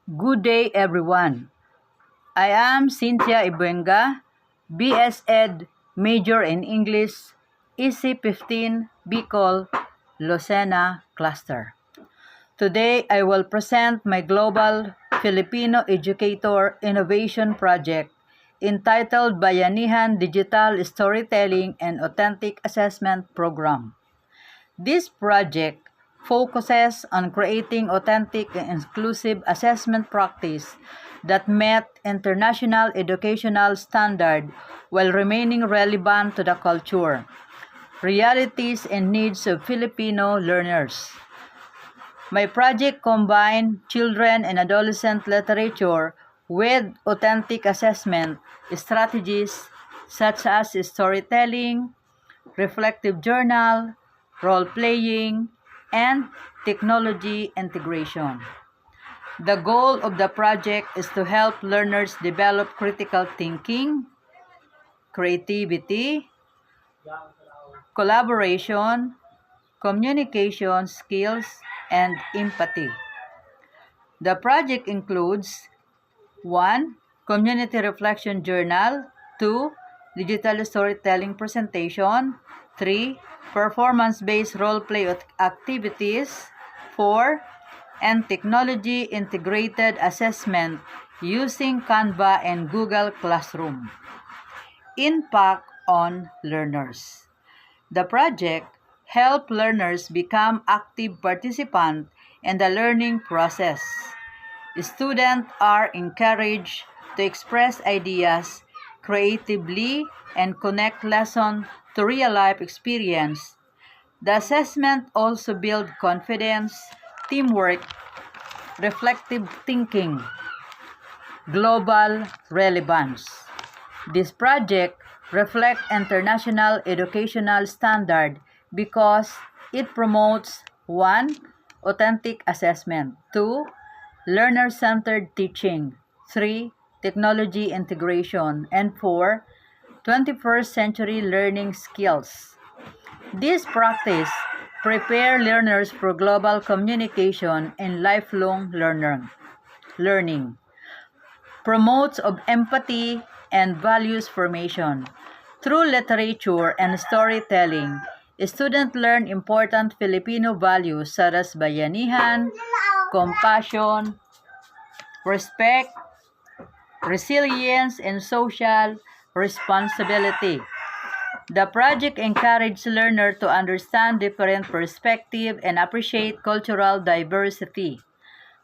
Good day, everyone. I am Cynthia Ibuenga, BS Ed, Major in English, EC15, Bicol, Lucena Cluster. Today, I will present my Global Filipino Educator Innovation Project entitled Bayanihan Digital Storytelling and Authentic Assessment Program. This project focuses on creating authentic and inclusive assessment practice that met international educational standard while remaining relevant to the culture, realities, and needs of Filipino learners. My project combined children and adolescent literature with authentic assessment strategies such as storytelling, reflective journal, role-playing, and technology integration. The goal of the project is to help learners develop critical thinking, creativity, collaboration, communication skills, and empathy. The project includes 1. Community reflection journal, 2. Digital storytelling presentation, 3. Performance-based role-play activities, 4. And technology integrated assessment using Canva and Google Classroom. Impact on learners. The project helps learners become active participants in the learning process. Students are encouraged to express ideas creatively and connect lesson to real-life experience. The assessment also builds confidence, teamwork, reflective thinking, global relevance. This project reflects international educational standard because it promotes 1. Authentic assessment, 2. Learner-centered teaching, 3. Technology integration, and 4. 21st century learning skills. This practice prepares learners for global communication and lifelong learning, promotes of empathy and values formation. Through literature and storytelling, students learn important Filipino values such as bayanihan, compassion, respect, resilience, and social responsibility. The project encourages learners to understand different perspectives and appreciate cultural diversity.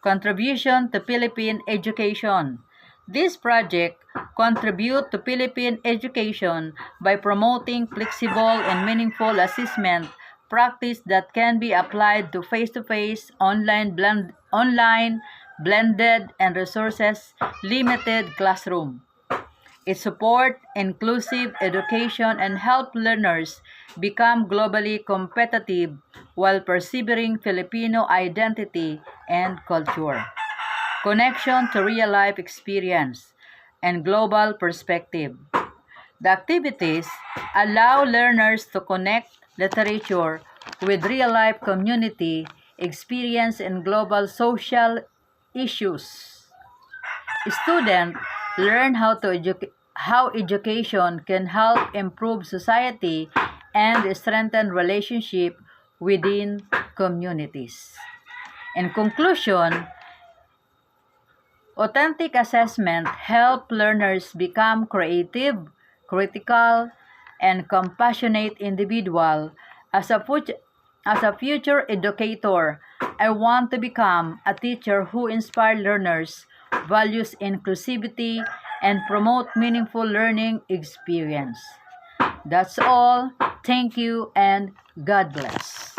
Contribution to Philippine education. This project contributes to Philippine education by promoting flexible and meaningful assessment practice that can be applied to face-to-face, online, blended, and resources-limited classroom. It supports inclusive education and helps learners become globally competitive while persevering Filipino identity and culture. Connection to real-life experience and global perspective. The activities allow learners to connect literature with real-life community experience and global social issues. Students learn how education can help improve society and strengthen relationships within communities. In conclusion, authentic assessment helps learners become creative, critical, and compassionate individuals. As a future educator, I want to become a teacher who inspires learners, values inclusivity, and promote meaningful learning experience. That's all. Thank you and God bless.